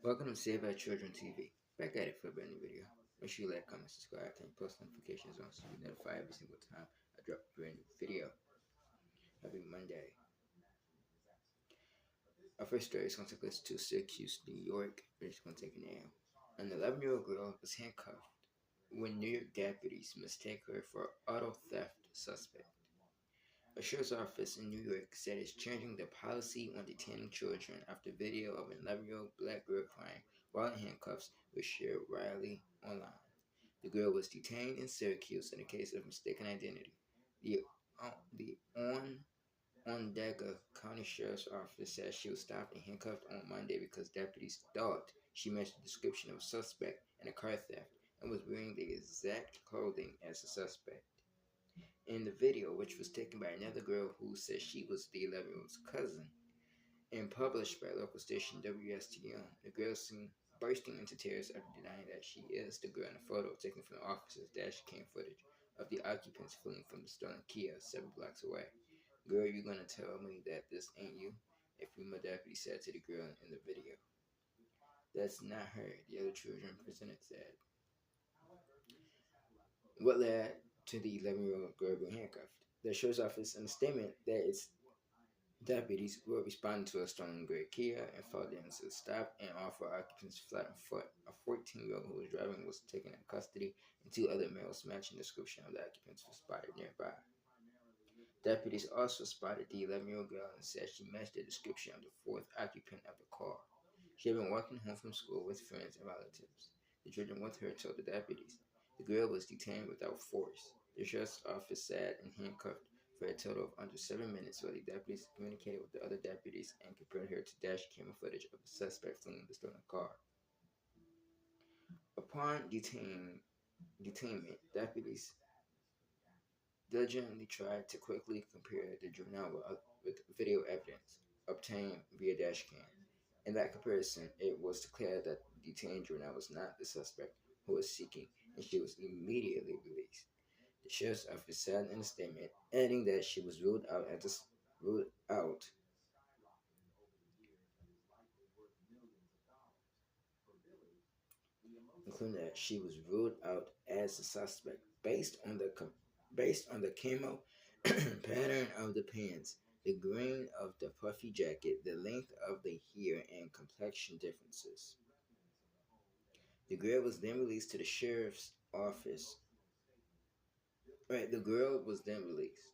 Welcome to Save Our Children TV. Back at it for a brand new video. Make sure you like, comment, subscribe, turn post notifications on so you're notified every single time I drop a brand new video. Happy Monday. Our first story is going to take us to Syracuse, New York. We're just going to take a name. An 11-year-old girl was handcuffed when New York deputies mistake her for auto theft suspect. A sheriff's office in New York said it's changing the policy on detaining children after video of an 11-year-old black girl crying while in handcuffs was shared widely online. The girl was detained in Syracuse in a case of mistaken identity. The Onondaga County Sheriff's Office said she was stopped and handcuffed on Monday because deputies thought she matched the description of a suspect in a car theft and was wearing the exact clothing as the suspect. In the video, which was taken by another girl who said she was the 11-year-old's cousin, and published by local station WSTM, the girl seen bursting into tears after denying that she is the girl in the photo taken from the officer's dash cam footage of the occupants fleeing from the stolen Kia 7 blocks away. Girl, you gonna tell me that this ain't you? A female deputy said to the girl in the video. That's not her, the other children presented said. What led to the 11-year-old girl being handcuffed? The sheriff's office in a statement that its deputies were responding to a stolen gray Kia and followed them to the stop and offer occupants flat on foot. A 14-year-old who was driving was taken in custody, and 2 other males matching the description of the occupants were spotted nearby. Deputies also spotted the 11-year-old girl and said she matched the description of the fourth occupant of the car. She had been walking home from school with friends and relatives. The children with her told the deputies. The girl was detained without force. The sheriff's office sat and handcuffed for a total of under 7 minutes while the deputies communicated with the other deputies and compared her to dash camera footage of the suspect fleeing the stolen car. Upon detainment, deputies diligently tried to quickly compare the juvenile with video evidence obtained via dashcam. In that comparison, it was declared that the detained juvenile was not the suspect who was seeking, and she was immediately released. The sheriff's office said in a statement, adding that she was ruled out including that she was ruled out as a suspect based on the camo pattern of the pants, the grain of the puffy jacket, the length of the hair, and complexion differences. The girl was then released to the sheriff's office. The girl was then released.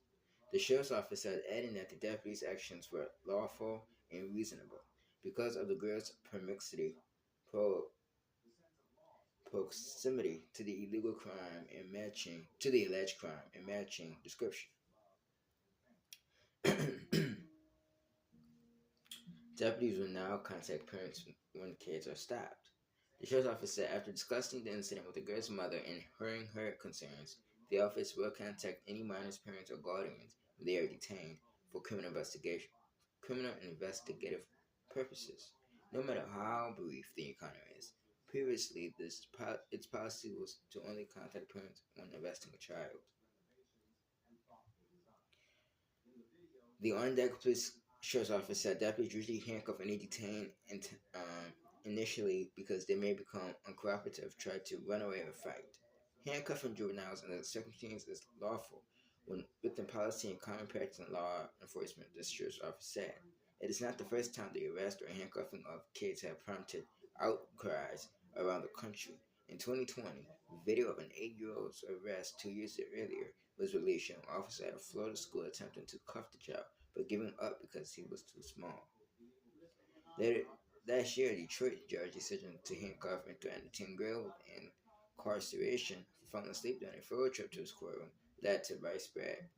The sheriff's office said, adding that the deputy's actions were lawful and reasonable because of the girl's proximity to the illegal crime and matching to the alleged crime and matching description. Deputies will now contact parents when kids are stopped. The sheriff's office said after discussing the incident with the girl's mother and hearing her concerns, the office will contact any minor's parents or guardians when they are detained for criminal investigative purposes, no matter how brief the encounter is. Previously, its policy was to only contact parents when arresting a child. The Onondaga Police Sheriff's Office said deputies usually handcuff any detained initially because they may become uncooperative, try to run away or fight. Handcuffing juveniles under the circumstances is lawful within policy and common practice in law enforcement, the Sheriff's Office said. It is not the first time the arrest or handcuffing of kids have prompted outcries around the country. In 2020, video of an 8-year-old's arrest 2 years earlier was released showing an officer at a Florida school attempting to cuff the child, but giving up because he was too small. Later last year, Detroit judge decision to handcuff and threaten a teen girl with incarceration for falling asleep during a field trip to his courtroom led to widespread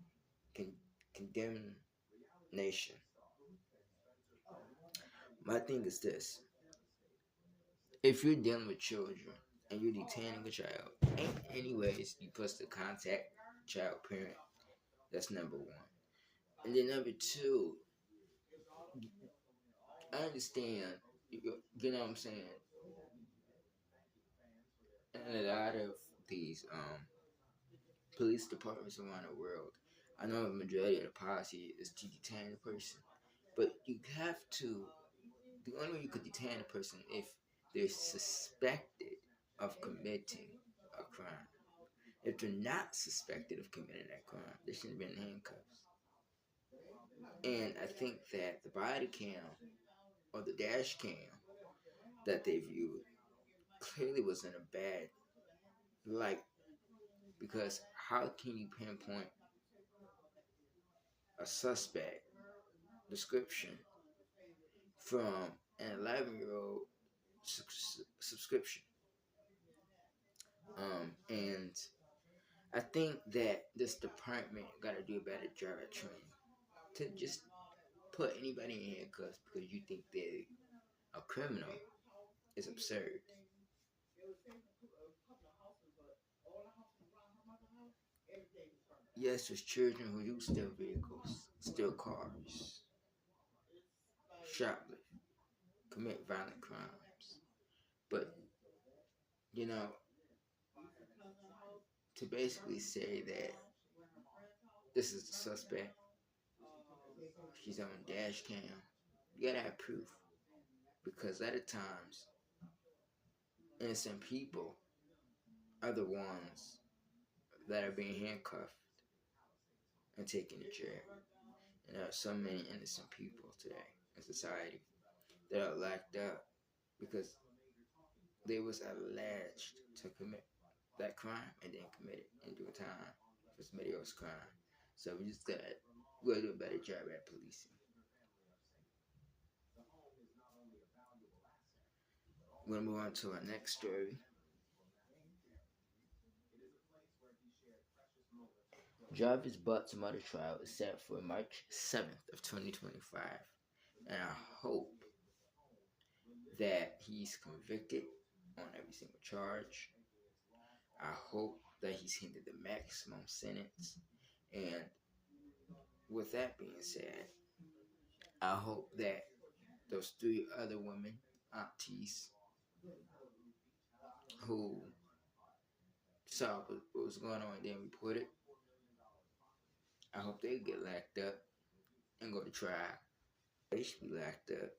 condemnation. My thing is this: if you're dealing with children and you're detaining a child, ain't any ways you supposed to contact child parent. That's number one. And then number two, I understand, you know what I'm saying? And a lot of these police departments around the world, I know the majority of the policy is to detain a person, but you have to. The only way you could detain a person if they're suspected of committing a crime. If they're not suspected of committing that crime, they shouldn't have been in handcuffs. And I think that the body cam or the dash cam that they viewed clearly was in a bad light, because how can you pinpoint a suspect description from an 11-year-old subscription? And I think that this department got to do a better job at training. To just put anybody in handcuffs because you think they're a criminal is absurd. Yes, there's children who use steal vehicles, steal cars, shoplift, commit violent crimes. But, you know, to basically say that this is the suspect, she's on dash cam, you gotta have proof. Because a lot of times, innocent people are the ones that are being handcuffed and taken to jail. And there are so many innocent people today in society that are locked up because they was alleged to commit that crime and then commit it in due time for somebody else's crime. So we gotta do a better job at policing. We're gonna move on to our next story. Jarvis Butt's murder trial is set for March 7th of 2025, and I hope that he's convicted on every single charge. I hope that he's handed the maximum sentence. And with that being said, I hope that those three other women, aunties, who saw what was going on and then reported, I hope they get locked up and go to trial. They should be locked up